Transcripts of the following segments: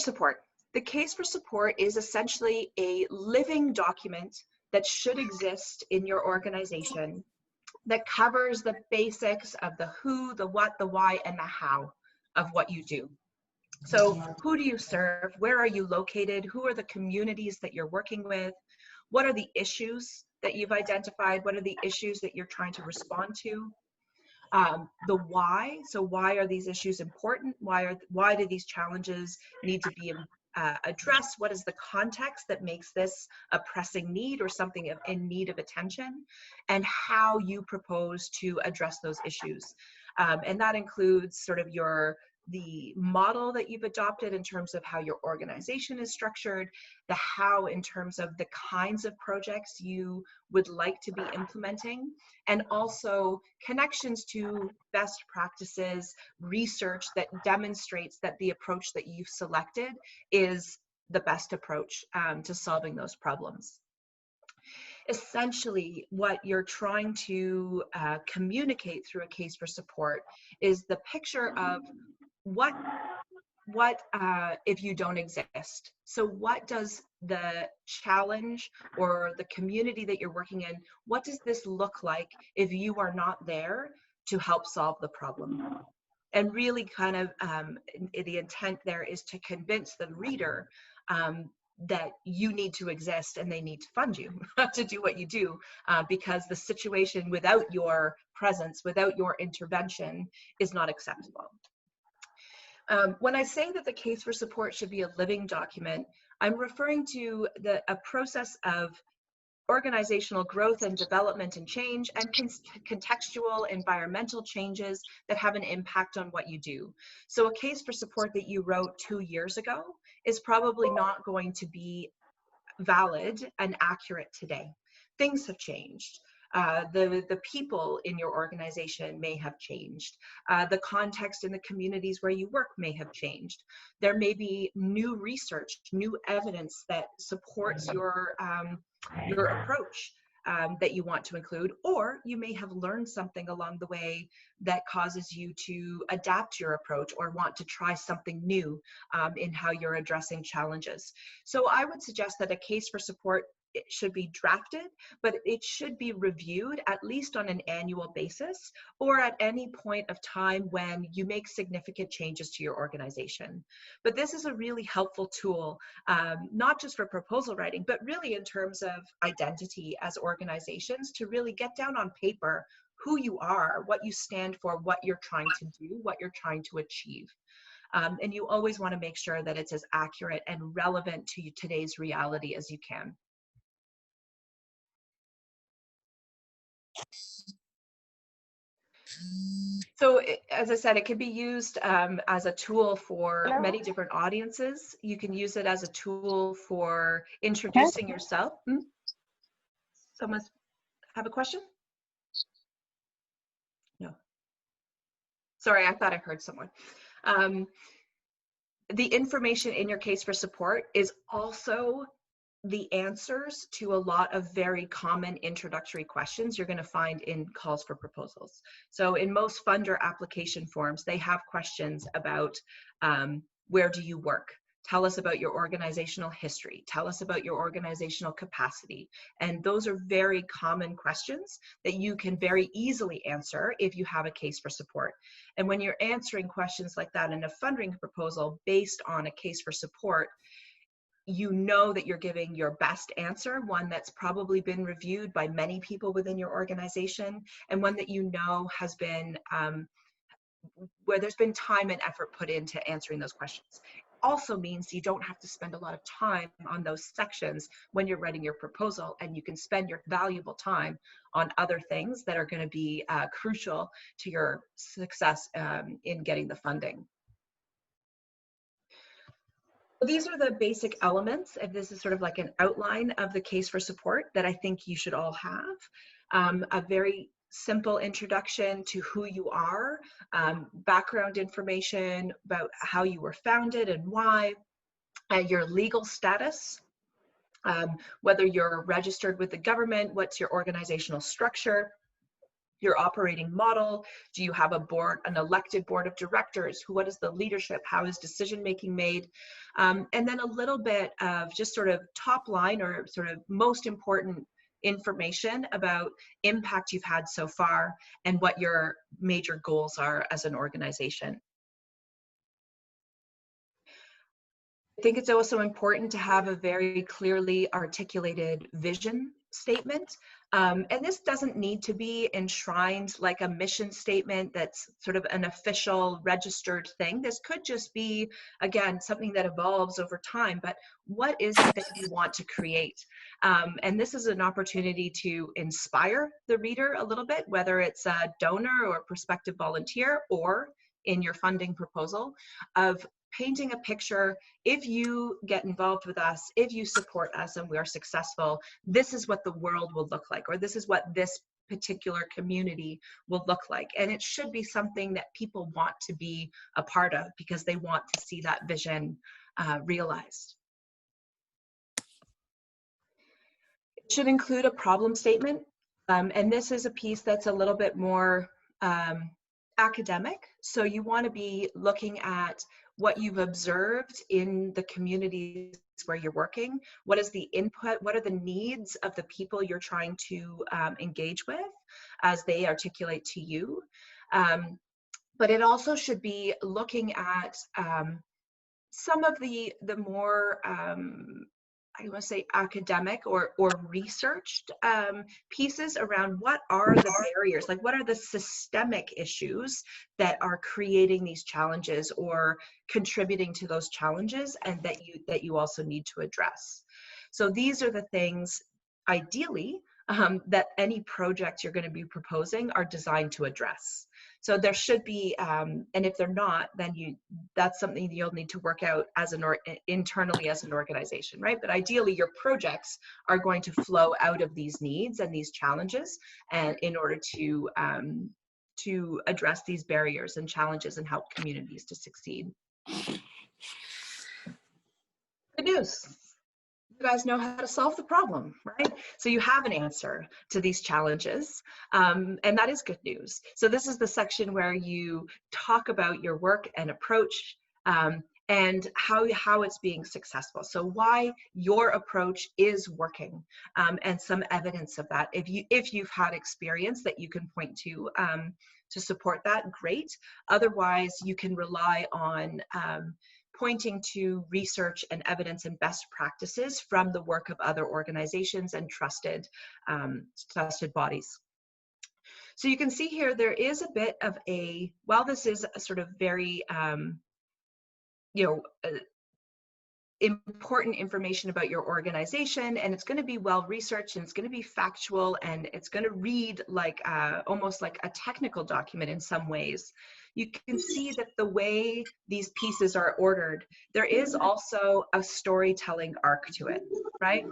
support. The case for support is essentially a living document that should exist in your organization that covers the basics of the who, the what, the why, and the how of what you do. So who do you serve? Where are you located? Who are the communities that you're working with? What are the issues that you've identified? What are the issues that you're trying to respond to? The why, so why are these issues important? Why do these challenges need to be addressed? What is the context that makes this a pressing need or something in need of attention? And how you propose to address those issues. And that includes sort of the model that you've adopted in terms of how your organization is structured, the how in terms of the kinds of projects you would like to be implementing, and also connections to best practices, research that demonstrates that the approach that you've selected is the best approach to solving those problems. Essentially, what you're trying to communicate through a case for support is the picture of what if you don't exist? So what does the challenge or the community that you're working in, what does this look like if you are not there to help solve the problem? And really kind of the intent there is to convince the reader that you need to exist and they need to fund you to do what you do, because the situation without your presence, without your intervention, is not acceptable. When I say that the case for support should be a living document, I'm referring to a process of organizational growth and development and change, and contextual environmental changes that have an impact on what you do. So a case for support that you wrote 2 years ago is probably not going to be valid and accurate today. Things have changed. The people in your organization may have changed. The context in the communities where you work may have changed. There may be new research, new evidence that supports your approach that you want to include, or you may have learned something along the way that causes you to adapt your approach or want to try something new in how you're addressing challenges. So I would suggest that a case for support, it should be drafted, but it should be reviewed at least on an annual basis or at any point of time when you make significant changes to your organization. But this is a really helpful tool, not just for proposal writing, but really in terms of identity as organizations, to really get down on paper who you are, what you stand for, what you're trying to do, what you're trying to achieve. And you always want to make sure that it's as accurate and relevant to today's reality as you can. So as I said, it can be used as a tool for many different audiences. You can use it as a tool for introducing yourself. Someone have a question? No. Sorry, I thought I heard someone. The information in your case for support is also the answers to a lot of very common introductory questions you're going to find in calls for proposals. So in most funder application forms, they have questions about where do you work? Tell us about your organizational history. Tell us about your organizational capacity. And those are very common questions that you can very easily answer if you have a case for support. And when you're answering questions like that in a funding proposal based on a case for support, you know that you're giving your best answer, one that's probably been reviewed by many people within your organization, and one that you know has been, where there's been time and effort put into answering those questions. Also means you don't have to spend a lot of time on those sections when you're writing your proposal, and you can spend your valuable time on other things that are going to be crucial to your success in getting the funding. These are the basic elements, and this is sort of like an outline of the case for support that I think you should all have. A very simple introduction to who you are, background information about how you were founded and why, your legal status, whether you're registered with the government, what's your organizational structure, your operating model? Do you have a board, an elected board of directors? What is the leadership? How is decision making made? And then a little bit of just sort of top line or sort of most important information about impact you've had so far and what your major goals are as an organization. I think it's also important to have a very clearly articulated vision statement. And this doesn't need to be enshrined like a mission statement that's sort of an official registered thing. This could just be, again, something that evolves over time, but what is it that you want to create? And this is an opportunity to inspire the reader a little bit, whether it's a donor or prospective volunteer or in your funding proposal, of painting a picture. If you get involved with us, if you support us and we are successful, this is what the world will look like, or this is what this particular community will look like. And it should be something that people want to be a part of because they want to see that vision realized. It should include a problem statement. And this is a piece that's a little bit more academic. So you want to be looking at what you've observed in the communities where you're working. What is the input? What are the needs of the people you're trying to engage with as they articulate to you? But it also should be looking at some of the more I want to say academic or researched pieces around what are the barriers, like what are the systemic issues that are creating these challenges or contributing to those challenges, and that you also need to address. So these are the things, ideally, that any project you're going to be proposing are designed to address. So there should be, and if they're not, then that's something you'll need to work out as internally as an organization, right? But ideally, your projects are going to flow out of these needs and these challenges, and in order to address these barriers and challenges and help communities to succeed. Good news. You guys know how to solve the problem, right? So you have an answer to these challenges, and that is good news. So this is the section where you talk about your work and approach, and how it's being successful. So why your approach is working, and some evidence of that. If you've had experience that you can point to support that, great. Otherwise, you can rely on pointing to research and evidence and best practices from the work of other organizations and trusted bodies. So you can see here, there is a bit of while this is a sort of very, important information about your organization, and it's going to be well researched, and it's going to be factual, and it's going to read like almost like a technical document in some ways. You can see that the way these pieces are ordered, there is also a storytelling arc to it, right?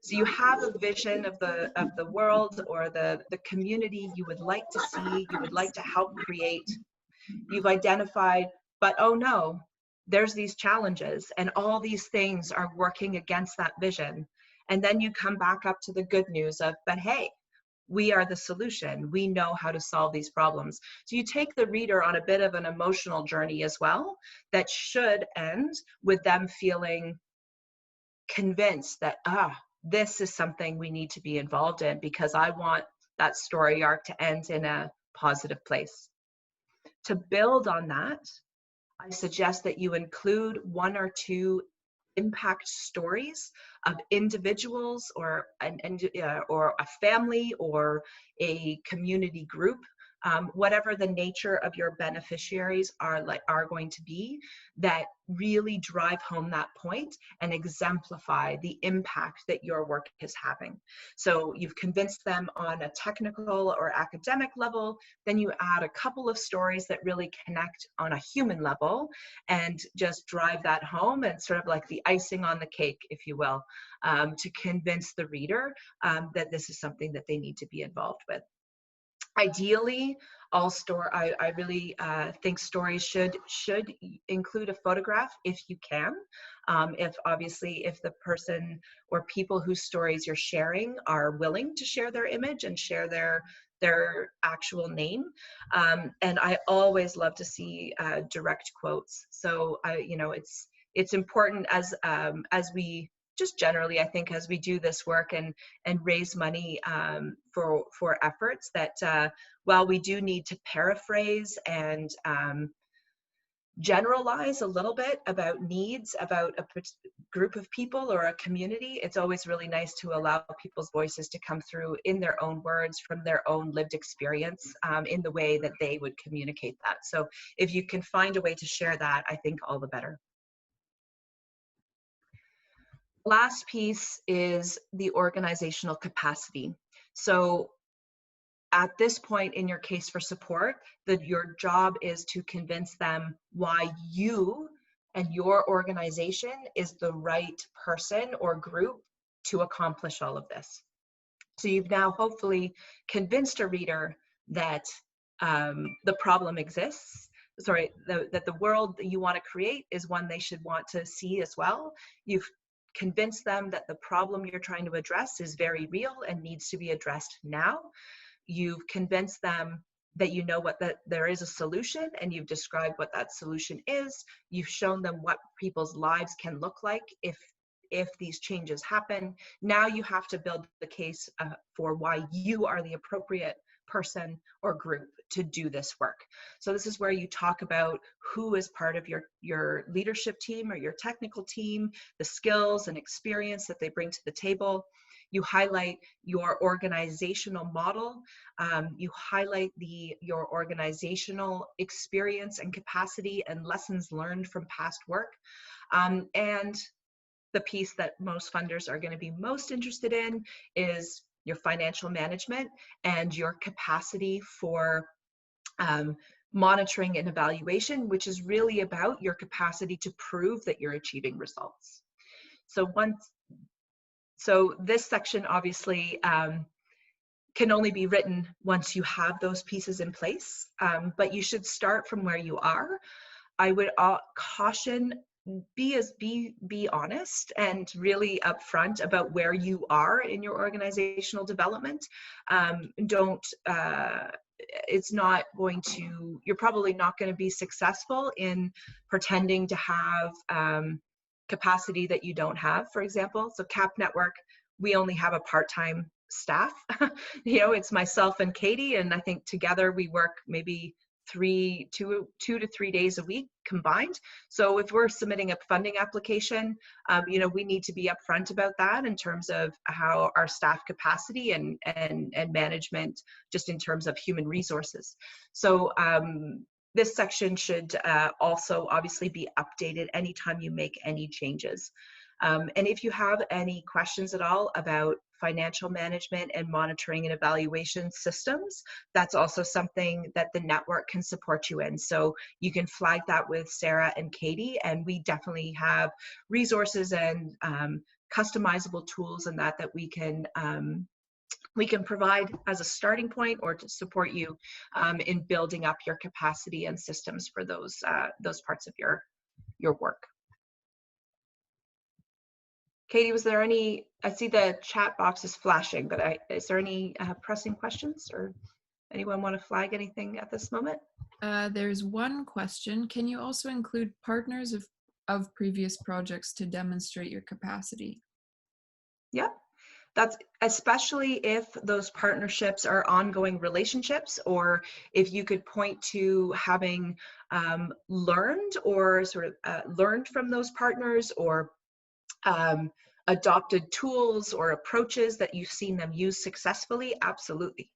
So you have a vision of the world or the community you would like to see, you would like to help create. You've identified, but oh no, there's these challenges and all these things are working against that vision. And then you come back up to the good news of, but hey, we are the solution. We know how to solve these problems. So you take the reader on a bit of an emotional journey as well, that should end with them feeling convinced that, this is something we need to be involved in because I want that story arc to end in a positive place. To build on that, I suggest that you include 1 or 2 impact stories of individuals or a family or a community group, whatever the nature of your beneficiaries are going to be, that really drive home that point and exemplify the impact that your work is having. So you've convinced them on a technical or academic level, then you add a couple of stories that really connect on a human level and just drive that home, and sort of like the icing on the cake, if you will, to convince the reader that this is something that they need to be involved with. Ideally, I really think stories should include a photograph if you can. If the person or people whose stories you're sharing are willing to share their image and share their actual name. And I always love to see direct quotes. So it's important as we just generally, I think, as we do this work and raise money for efforts, that while we do need to paraphrase and generalize a little bit about needs about a group of people or a community, it's always really nice to allow people's voices to come through in their own words from their own lived experience, in the way that they would communicate that. So if you can find a way to share that, I think all the better. Last piece is the organizational capacity. So at this point in your case for support, that your job is to convince them why you and your organization is the right person or group to accomplish all of this. So you've now hopefully convinced a reader that the problem exists, that the world that you want to create is one they should want to see as well. You've convinced them that the problem you're trying to address is very real and needs to be addressed now. You've convinced them that you know there is a solution, and you've described what that solution is. You've shown them what people's lives can look like if these changes happen. Now you have to build the case for why you are the appropriate person or group to do this work. So this is where you talk about who is part of your leadership team or your technical team, the skills and experience that they bring to the table. You highlight your organizational model. You highlight your organizational experience and capacity and lessons learned from past work. And the piece that most funders are going to be most interested in is your financial management and your capacity for monitoring and evaluation, which is really about your capacity to prove that you're achieving results. So this section obviously can only be written once you have those pieces in place, but you should start from where you are. I would caution, be honest and really upfront about where you are in your organizational development. It's not going to, you're probably not going to be successful in pretending to have capacity that you don't have, for example. So CAP Network, we only have a part-time staff. It's myself and Katie, and I think together we work maybe 2 to 3 days a week combined. So if we're submitting a funding application, we need to be upfront about that in terms of how our staff capacity and management, just in terms of human resources. So this section should also obviously be updated anytime you make any changes. And if you have any questions at all about financial management and monitoring and evaluation systems, that's also something that the network can support you in. So you can flag that with Sarah and Katie, and we definitely have resources and customizable tools and that we can provide as a starting point or to support you in building up your capacity and systems for those parts of your work. Katie, was there any, I see the chat box is flashing, but is there any pressing questions, or anyone want to flag anything at this moment? There's one question. Can you also include partners of previous projects to demonstrate your capacity? Yep. That's especially if those partnerships are ongoing relationships, or if you could point to having learned or sort of learned from those partners, or adopted tools or approaches that you've seen them use successfully. Absolutely.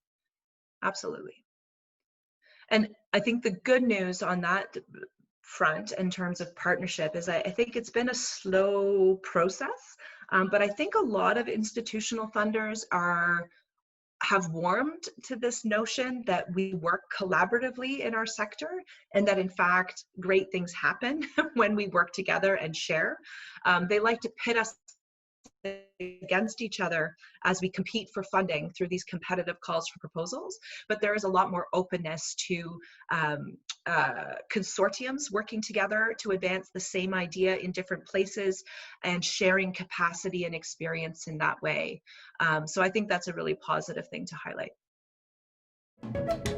Absolutely. And I think the good news on that front in terms of partnership is I think it's been a slow process, but I think a lot of institutional funders have warmed to this notion that we work collaboratively in our sector, and that in fact great things happen when we work together and share. They like to pit us against each other as we compete for funding through these competitive calls for proposals, but there is a lot more openness to consortiums working together to advance the same idea in different places and sharing capacity and experience in that way. So I think that's a really positive thing to highlight. you.